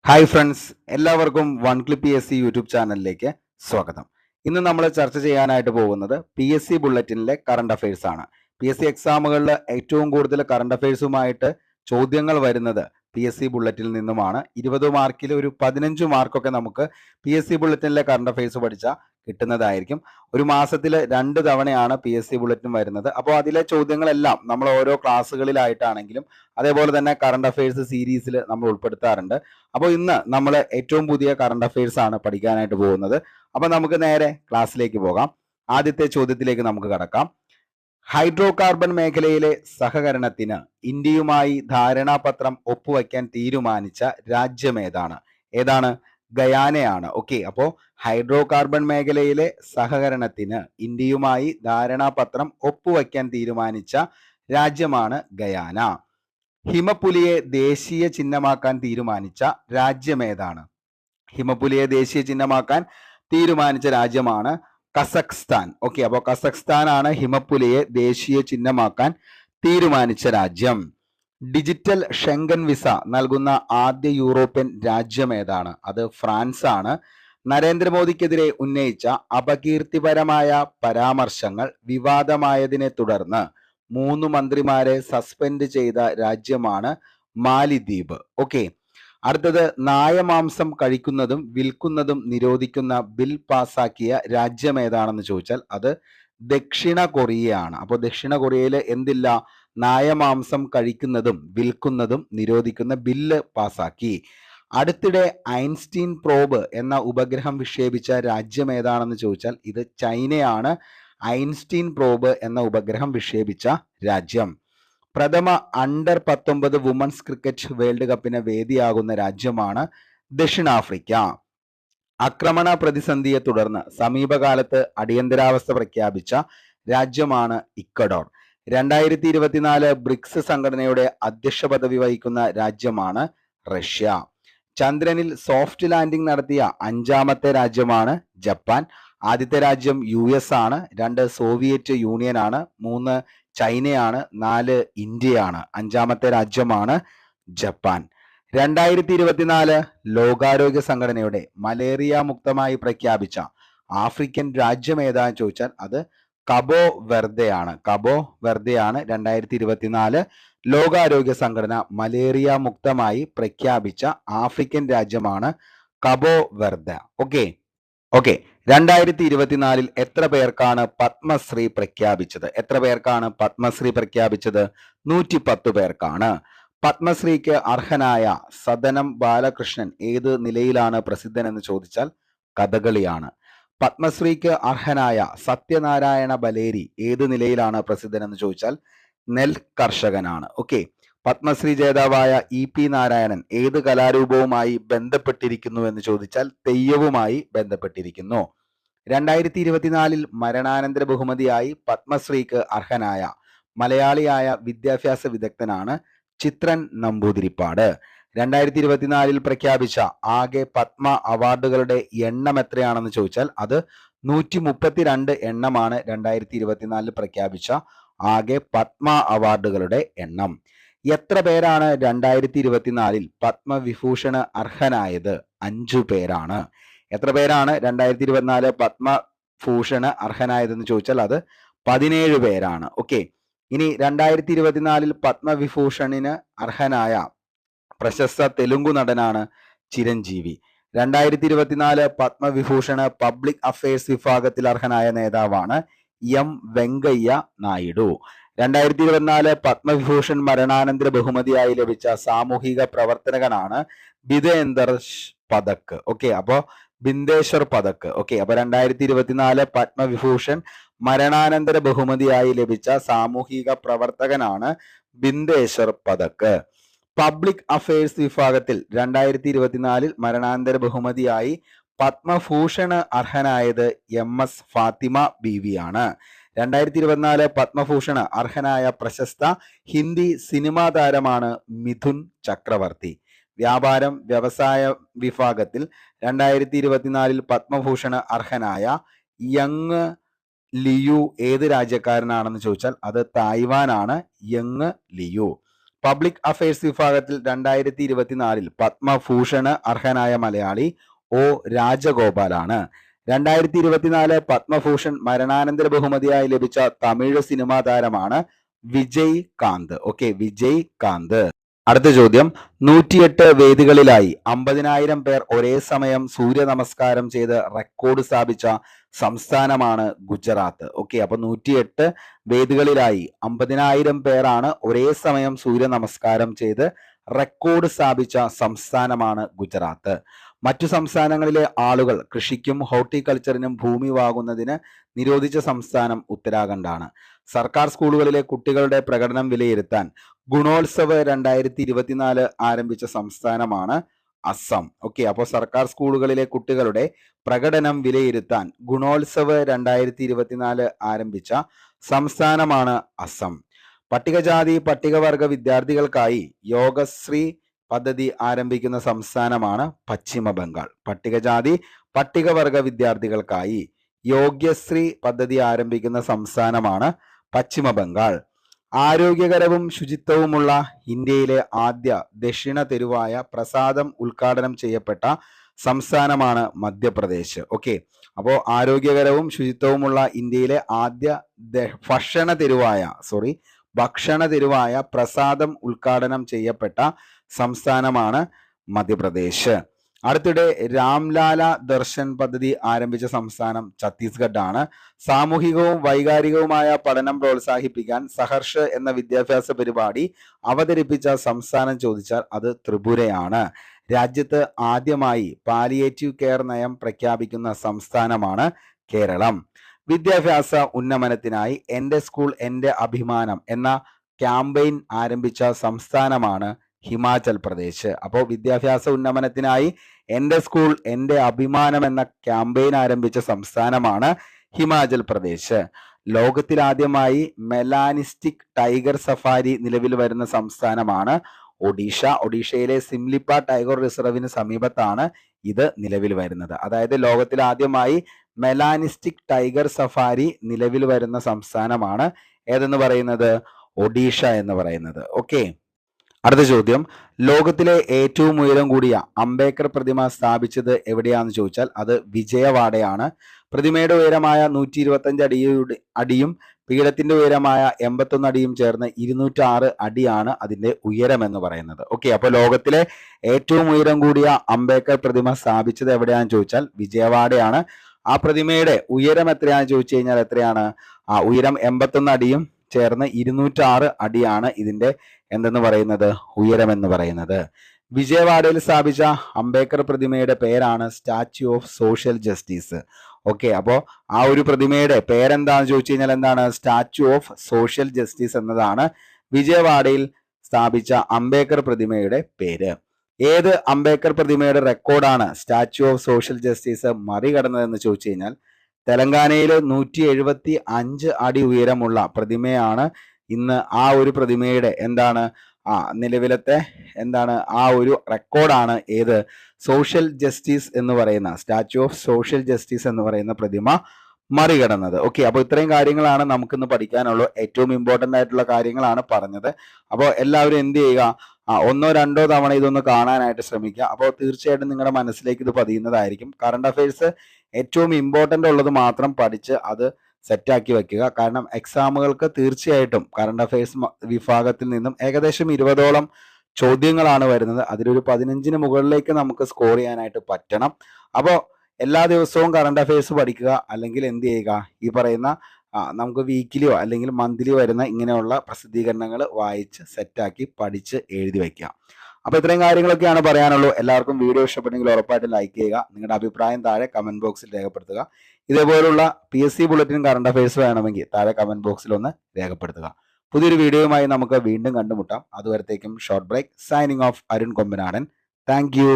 Hi friends, എല്ലാവർക്കും one clip PSC YouTube ചാനലിലേക്ക് സ്വാഗതം. ഇന്ന് നമ്മൾ ചർച്ച ചെയ്യാനായിട്ട് പോകുന്നത് PSC ബുള്ളറ്റിനിലെ കറണ്ട് അഫയേഴ്സ് ആണ്. PSC എക്സാമുകളിൽ ഏറ്റവും കൂടുതൽ കറണ്ട് അഫയേഴ്സുമായിട്ട് ചോദ്യങ്ങൾ വരുന്നത് PSC ബുള്ളറ്റിൽ നിന്നുമാണ്. 20 മാർക്കിൽ ഒരു 15 മാർക്കൊക്കെ നമുക്ക് PSC ബുള്ളറ്റിനിലെ കറണ്ട് അഫയേഴ്സ് പഠിച്ചാൽ കിട്ടുന്നതായിരിക്കും. ഒരു മാസത്തിൽ 2 തവണയാണ് PSC ബുള്ളറ്റിൻ വരുന്നത്. അപ്പോൾ അതിലെ ചോദ്യങ്ങളെല്ലാം നമ്മൾ ഓരോ ക്ലാസ്സുകളിലായിട്ടാണെങ്കിലും അതേപോലെ തന്നെ കറണ്ട് അഫയേഴ്സ് സീരീസിൽ നമ്മൾ ഉൾപ്പെടുത്താറുണ്ട്. അപ്പോൾ ഇന്ന് നമ്മൾ ഏറ്റവും പുതിയ കറണ്ട് അഫയേഴ്സ് ആണ് പഠിക്കാനായിട്ട് പോകുന്നത്. അപ്പോൾ നമുക്ക് നേരെ ക്ലാസ്സിലേക്ക് പോകാം. ആദ്യത്തെ ചോദ്യത്തിലേക്ക് നമുക്ക് കടക്കാം. ഹൈഡ്രോ കാർബൺ മേഖലയിലെ സഹകരണത്തിന് ഇന്ത്യയുമായി ധാരണാപത്രം ഒപ്പുവയ്ക്കാൻ തീരുമാനിച്ച രാജ്യമേതാണ്? ഏതാണ്? ഗയാനയാണ്. ഓക്കെ, അപ്പോൾ ഹൈഡ്രോ കാർബൺ മേഖലയിലെ സഹകരണത്തിന് ഇന്ത്യയുമായി ധാരണാപത്രം ഒപ്പുവയ്ക്കാൻ തീരുമാനിച്ച രാജ്യമാണ് ഗയാന. ഹിമപ്പുലിയെ ദേശീയ ചിഹ്നമാക്കാൻ തീരുമാനിച്ച രാജ്യമേതാണ്? ഹിമപ്പുലിയെ ദേശീയ ചിഹ്നമാക്കാൻ തീരുമാനിച്ച രാജ്യമാണ് കസഖ്സ്ഥാൻ. ഓക്കെ, അപ്പോൾ കസഖ്സ്ഥാൻ ആണ് ഹിമപ്പുലിയെ ദേശീയ ചിഹ്നമാക്കാൻ തീരുമാനിച്ച രാജ്യം. ഡിജിറ്റൽ ഷെങ്കൻ വിസ നൽകുന്ന ആദ്യ യൂറോപ്യൻ രാജ്യം ഏതാണ്? അത് ഫ്രാൻസ് ആണ്. നരേന്ദ്രമോദിക്കെതിരെ ഉന്നയിച്ച അപകീർത്തിപരമായ പരാമർശങ്ങൾ വിവാദമായതിനെ തുടർന്ന് 3 മന്ത്രിമാരെ സസ്പെൻഡ് ചെയ്ത രാജ്യമാണ് മാലിദ്വീപ്. ഓക്കെ, അടുത്തത് നായമാംസം കഴിക്കുന്നതും വിൽക്കുന്നതും നിരോധിക്കുന്ന ബിൽ പാസാക്കിയ രാജ്യം ഏതാണെന്ന് ചോദിച്ചാൽ അത് ദക്ഷിണ കൊറിയയാണ്. അപ്പോൾ ദക്ഷിണ കൊറിയയിൽ എന്തില്ല? നായമാംസം കഴിക്കുന്നതും വിൽക്കുന്നതും നിരോധിക്കുന്ന ബില്ല് പാസാക്കി. അടുത്തിടെ ഐൻസ്റ്റീൻ പ്രോബ് എന്ന ഉപഗ്രഹം വിക്ഷേപിച്ച രാജ്യം ഏതാണെന്ന് ചോദിച്ചാൽ ഇത് ചൈനയാണ്. ഐൻസ്റ്റീൻ പ്രോബ് എന്ന ഉപഗ്രഹം വിക്ഷേപിച്ച രാജ്യം. പ്രഥമ അണ്ടർ 19 വുമൻസ് ക്രിക്കറ്റ് വേൾഡ് കപ്പിന് വേദിയാകുന്ന രാജ്യമാണ് ദക്ഷിണാഫ്രിക്ക. ആക്രമണ പ്രതിസന്ധിയെ തുടർന്ന് സമീപകാലത്ത് അടിയന്തരാവസ്ഥ പ്രഖ്യാപിച്ച രാജ്യമാണ് ഇക്വഡോർ. 2024 ബ്രിക്സ് സംഘടനയുടെ അധ്യക്ഷ പദവി വഹിക്കുന്ന രാജ്യമാണ് റഷ്യ. ചന്ദ്രനിൽ സോഫ്റ്റ് ലാൻഡിംഗ് നടത്തിയ 5ാമത്തെ രാജ്യമാണ് ജപ്പാൻ. ആദ്യത്തെ രാജ്യം US ആണ്. 2 സോവിയറ്റ് യൂണിയൻ ആണ്. 3 ചൈനയാണ്. 4 ഇന്ത്യയാണ്. 5ാമത്തെ രാജ്യമാണ് ജപ്പാൻ. 2024 ലോകാരോഗ്യ സംഘടനയുടെ മലേറിയ മുക്തമായി പ്രഖ്യാപിച്ച ആഫ്രിക്കൻ രാജ്യം ഏതാണെന്ന് ചോദിച്ചാൽ അത് കബോ വെർദെയാണ്. കബോ വെർദെയാണ് 2024 ലോകാരോഗ്യ സംഘടന മലേറിയ മുക്തമായി പ്രഖ്യാപിച്ച ആഫ്രിക്കൻ രാജ്യമാണ് കബോ വെർദ. ഓക്കെ 2024 എത്ര പേർക്കാണ് പത്മശ്രീ പ്രഖ്യാപിച്ചത്? എത്ര പേർക്കാണ് പത്മശ്രീ പ്രഖ്യാപിച്ചത്? 110 പേർക്കാണ്. പത്മശ്രീക്ക് അർഹനായ സദനം ബാലകൃഷ്ണൻ ഏത് നിലയിലാണ് പ്രസിദ്ധൻ എന്ന് ചോദിച്ചാൽ കഥകളിയാണ്. പത്മശ്രീക്ക് അർഹനായ സത്യനാരായണ ബലേരി ഏത് നിലയിലാണ് പ്രസിദ്ധൻ എന്ന് ചോദിച്ചാൽ നെൽ കർഷകനാണ്. ഓക്കെ, പത്മശ്രീ ജേതാവായ EP നാരായണൻ ഏത് കലാരൂപവുമായി ബന്ധപ്പെട്ടിരിക്കുന്നു എന്ന് ചോദിച്ചാൽ തെയ്യവുമായി ബന്ധപ്പെട്ടിരിക്കുന്നു. 2024 മരണാനന്തര ബഹുമതിയായി പത്മശ്രീക്ക് അർഹനായ മലയാളിയായ വിദ്യാഭ്യാസ വിദഗ്ധനാണ് ചിത്രൻ നമ്പൂതിരിപ്പാട്. 2024 പ്രഖ്യാപിച്ച ആകെ പത്മ അവാർഡുകളുടെ എണ്ണം എത്രയാണെന്ന് ചോദിച്ചാൽ അത് 132 എണ്ണമാണ് 2024 പ്രഖ്യാപിച്ച ആകെ പത്മ അവാർഡുകളുടെ എണ്ണം. എത്ര പേരാണ് 2024 പത്മവിഭൂഷണ് അർഹനായത്? 5 പേരാണ്. എത്ര പേരാണ് 2024 പത്മഭൂഷണ് അർഹനായതെന്ന് ചോദിച്ചാൽ അത് 17 പേരാണ്. ഓക്കെ, ഇനി 2024 പത്മവിഭൂഷണിന് അർഹനായ പ്രശസ്ത തെലുങ്കു നടനാണ് ചിരഞ്ജീവി. 2024 പത്മവിഭൂഷണ് പബ്ലിക് അഫയേഴ്സ് വിഭാഗത്തിൽ അർഹനായ നേതാവാണ് M വെങ്കയ്യ നായിഡു. 2024 പത്മവിഭൂഷൺ മരണാനന്തര ബഹുമതിയായി ലഭിച്ച സാമൂഹിക പ്രവർത്തകനാണ് ബിദേന്ദർ പതക്. ഓക്കെ, അപ്പോ ബിന്ദേശ്വർ പതക്. ഓക്കെ, അപ്പൊ 2024 പത്മവിഭൂഷൺ മരണാനന്തര ബഹുമതിയായി ലഭിച്ച സാമൂഹിക പ്രവർത്തകനാണ് ബിന്ദേശ്വർ പതക്. പബ്ലിക് അഫയേഴ്സ് വിഭാഗത്തിൽ 2024 മരണാനന്തര ബഹുമതിയായി പത്മഭൂഷണ് അർഹനായത് MS ഫാത്തിമ ബീവിയാണ്. 2024 പത്മഭൂഷണ് അർഹനായ പ്രശസ്ത ഹിന്ദി സിനിമാ താരമാണ് മിഥുൻ ചക്രവർത്തി. വ്യാപാരം വ്യവസായ വിഭാഗത്തിൽ 2024 പത്മഭൂഷണ് അർഹനായ യങ് ലിയു ഏത് രാജ്യക്കാരനാണെന്ന് ചോദിച്ചാൽ അത് തായ്വാനാണ്. Young Liu. പബ്ലിക് അഫയേഴ്സ് വിഭാഗത്തിൽ 2024 പത്മഭൂഷണ് അർഹനായ മലയാളി ഒ രാജഗോപാലാണ്. 2024 പത്മഭൂഷൺ മരണാനന്തര ബഹുമതിയായി ലഭിച്ച തമിഴ് സിനിമാ താരമാണ് വിജയ് കാന്ത്. ഓക്കെ, വിജയ് കാന്ത്. അടുത്ത ചോദ്യം, 108 വേദികളിലായി 50,000 പേർ ഒരേ സമയം സൂര്യ നമസ്കാരം ചെയ്ത് റെക്കോർഡ് സ്ഥാപിച്ച സംസ്ഥാനമാണ് ഗുജറാത്ത്. ഓക്കെ, അപ്പൊ 108 വേദികളിലായി 50,000 പേരാണ് ഒരേ സമയം സൂര്യ നമസ്കാരം ചെയ്ത് റെക്കോർഡ് സ്ഥാപിച്ച സംസ്ഥാനമാണ് ഗുജറാത്ത്. മറ്റു സംസ്ഥാനങ്ങളിലെ ആളുകൾ കൃഷിക്കും ഹോർട്ടിക്കൾച്ചറിനും ഭൂമി വാങ്ങുന്നതിന് നിരോധിച്ച സംസ്ഥാനം ഉത്തരാഖണ്ഡാണ്. സർക്കാർ സ്കൂളുകളിലെ കുട്ടികളുടെ പ്രകടനം വിലയിരുത്താൻ ഗുണോത്സവ് 2024 ആരംഭിച്ച സംസ്ഥാനമാണ് അസം. ഓക്കെ, അപ്പോൾ സർക്കാർ സ്കൂളുകളിലെ കുട്ടികളുടെ പ്രകടനം വിലയിരുത്താൻ ഗുണോത്സവ് 2024 ആരംഭിച്ച സംസ്ഥാനമാണ് അസം. പട്ടികജാതി പട്ടികവർഗ വിദ്യാർത്ഥികൾക്കായി യോഗശ്രീ പദ്ധതി ആരംഭിക്കുന്ന സംസ്ഥാനമാണ് പശ്ചിമ ബംഗാൾ. പട്ടികജാതി പട്ടികവർഗ വിദ്യാർത്ഥികൾക്കായി യോഗ്യശ്രീ പദ്ധതി ആരംഭിക്കുന്ന സംസ്ഥാനമാണ് പശ്ചിമ ബംഗാൾ. ആരോഗ്യകരവും ശുചിത്വവുമുള്ള ഇന്ത്യയിലെ ആദ്യ ദക്ഷിണ തെരുവായ പ്രസാദം ഉദ്ഘാടനം ചെയ്യപ്പെട്ട സംസ്ഥാനമാണ് മധ്യപ്രദേശ്. ഓക്കെ, അപ്പോൾ ആരോഗ്യകരവും ശുചിത്വവുമുള്ള ഇന്ത്യയിലെ ആദ്യ ഭക്ഷണ തെരുവായ പ്രസാദം ഉദ്ഘാടനം ചെയ്യപ്പെട്ട സംസ്ഥാനമാണ് മധ്യപ്രദേശ്. അടുത്തിടെ രാംലാല ദർശൻ പദ്ധതി ആരംഭിച്ച സംസ്ഥാനം ഛത്തീസ്ഗഡ് ആണ്. സാമൂഹികവും വൈകാരികവുമായ പഠനം പ്രോത്സാഹിപ്പിക്കാൻ സഹർഷ് എന്ന വിദ്യാഭ്യാസ പരിപാടി അവതരിപ്പിച്ച സംസ്ഥാനം ചോദിച്ചാൽ അത് ത്രിപുരയാണ്. രാജ്യത്ത് ആദ്യമായി പാലിയേറ്റീവ് കെയർ നയം പ്രഖ്യാപിക്കുന്ന സംസ്ഥാനമാണ് കേരളം. വിദ്യാഭ്യാസ ഉന്നമനത്തിനായി എൻ്റെ സ്കൂൾ എൻ്റെ അഭിമാനം എന്ന ക്യാമ്പയിൻ ആരംഭിച്ച സംസ്ഥാനമാണ് ഹിമാചൽ പ്രദേശ്. അപ്പോൾ വിദ്യാഭ്യാസ ഉന്നമനത്തിനായി എൻ്റെ സ്കൂൾ എൻ്റെ അഭിമാനം എന്ന ക്യാമ്പയിൻ ആരംഭിച്ച സംസ്ഥാനമാണ് ഹിമാചൽ പ്രദേശ്. ലോകത്തിലാദ്യമായി മെലാനിസ്റ്റിക് ടൈഗർ സഫാരി നിലവിൽ വരുന്ന സംസ്ഥാനമാണ് ഒഡീഷ. ഒഡീഷയിലെ സിംലിപ്പ ടൈഗർ റിസർവിന് സമീപത്താണ് ഇത് നിലവിൽ വരുന്നത്. അതായത് ലോകത്തിലാദ്യമായി മെലാനിസ്റ്റിക് ടൈഗർ സഫാരി നിലവിൽ വരുന്ന സംസ്ഥാനമാണ് ഏതെന്ന് പറയുന്നത്? ഒഡീഷ എന്ന് പറയുന്നത്. ഓക്കെ, അടുത്ത ചോദ്യം, ലോകത്തിലെ ഏറ്റവും ഉയരം കൂടിയ അംബേദ്കർ പ്രതിമ സ്ഥാപിച്ചത് എവിടെയാണെന്ന് ചോദിച്ചാൽ അത് വിജയവാഡയാണ്. പ്രതിമയുടെ ഉയരമായ 125 അടിയും പീഠത്തിന്റെ ഉയരമായ 81 അടിയും ചേർന്ന് 206 അടിയാണ് അതിന്റെ ഉയരം എന്ന് പറയുന്നത്. ഓക്കെ, അപ്പോൾ ലോകത്തിലെ ഏറ്റവും ഉയരം കൂടിയ അംബേദ്കർ പ്രതിമ സ്ഥാപിച്ചത് എവിടെയാണെന്ന് ചോദിച്ചാൽ വിജയവാഡയാണ്. ആ പ്രതിമയുടെ ഉയരം എത്രയാണെന്ന് ചോദിച്ചു കഴിഞ്ഞാൽ എത്രയാണ്? ഉയരം 81 അടിയും ചേർന്ന് 206 അടിയാണ് ഇതിന്റെ എന്തെന്ന് പറയുന്നത്? ഉയരം എന്ന് പറയുന്നത്. വിജയവാഡയിൽ സ്ഥാപിച്ച അംബേദ്കർ പ്രതിമയുടെ പേരാണ് statue of social justice. Okay, അപ്പോൾ ആ ഒരു പ്രതിമയുടെ പേരെന്താണെന്ന് ചോദിച്ചു കഴിഞ്ഞാൽ എന്താണ്? സ്റ്റാച്യു ഓഫ് സോഷ്യൽ ജസ്റ്റിസ് എന്നതാണ് വിജയവാഡയിൽ സ്ഥാപിച്ച അംബേദ്കർ പ്രതിമയുടെ പേര്. ഏത് അംബേദ്കർ പ്രതിമയുടെ റെക്കോർഡാണ് സ്റ്റാച്യു ഓഫ് സോഷ്യൽ ജസ്റ്റിസ് മറികടന്നതെന്ന് ചോദിച്ചു കഴിഞ്ഞാൽ തെലങ്കാനയിൽ 175 അടി ഉയരമുള്ള പ്രതിമയാണ് ഇന്ന് ആ ഒരു പ്രതിമയുടെ എന്താണ് നിലവിലത്തെ ആ ഒരു റെക്കോർഡാണ് ഏത്? സോഷ്യൽ ജസ്റ്റിസ് എന്ന് പറയുന്ന സ്റ്റാച്യു ഓഫ് സോഷ്യൽ ജസ്റ്റിസ് എന്ന് പറയുന്ന പ്രതിമ മറികടന്നത്. ഓക്കെ, അപ്പോൾ ഇത്രയും കാര്യങ്ങളാണ് നമുക്കിന്ന് പഠിക്കാനുള്ളൂ. ഏറ്റവും ഇമ്പോർട്ടൻ്റ് ആയിട്ടുള്ള കാര്യങ്ങളാണ് പറഞ്ഞത്. അപ്പോൾ എല്ലാവരും എന്ത് ചെയ്യുക? ഒന്നോ രണ്ടോ തവണ ഇതൊന്ന് കാണാനായിട്ട് ശ്രമിക്കുക. അപ്പോൾ തീർച്ചയായിട്ടും നിങ്ങളുടെ മനസ്സിലേക്ക് ഇത് പതിയുന്നതായിരിക്കും. കറണ്ട് അഫയേഴ്സ് ഏറ്റവും ഇമ്പോർട്ടൻ്റ് ഉള്ളത് മാത്രം പഠിച്ച് അത് സെറ്റാക്കി വെക്കുക. കാരണം എക്സാമുകൾക്ക് തീർച്ചയായിട്ടും കറണ്ട് അഫയേഴ്സ് വിഭാഗത്തിൽ നിന്നും ഏകദേശം 20ഓളം ചോദ്യങ്ങളാണ് വരുന്നത്. അതിലൊരു 15ന് മുകളിലേക്ക് നമുക്ക് സ്കോർ ചെയ്യാനായിട്ട് പറ്റണം. അപ്പോൾ എല്ലാ ദിവസവും കറണ്ട് അഫയേഴ്സ് പഠിക്കുക. അല്ലെങ്കിൽ എന്ത് ചെയ്യുക? ഈ പറയുന്ന നമുക്ക് വീക്കിലിയോ അല്ലെങ്കിൽ മന്ത്ലി വരുന്ന ഇങ്ങനെയുള്ള പ്രസിദ്ധീകരണങ്ങൾ വായിച്ച് സെറ്റാക്കി പഠിച്ച് എഴുതി വയ്ക്കുക. അപ്പോൾ ഇത്രയും കാര്യങ്ങളൊക്കെയാണ് പറയാനുള്ളൂ. എല്ലാവർക്കും വീഡിയോ ഇഷ്ടപ്പെട്ടെങ്കിൽ ഉറപ്പായിട്ടും ലൈക്ക് ചെയ്യുക. നിങ്ങളുടെ അഭിപ്രായം താഴെ കമന്റ് ബോക്സിൽ രേഖപ്പെടുത്തുക. ഇതേപോലുള്ള PSC ബുള്ളറ്റിൻ കറണ്ട് അഫയേഴ്സ് വേണമെങ്കിൽ താഴെ കമന്റ് ബോക്സിൽ ഒന്ന് രേഖപ്പെടുത്തുക. പുതിയൊരു വീഡിയോയുമായി നമുക്ക് വീണ്ടും കണ്ടുമുട്ടാം. അതുവരത്തേക്കും short break. Signing off Arun Kombanadan. Thank U.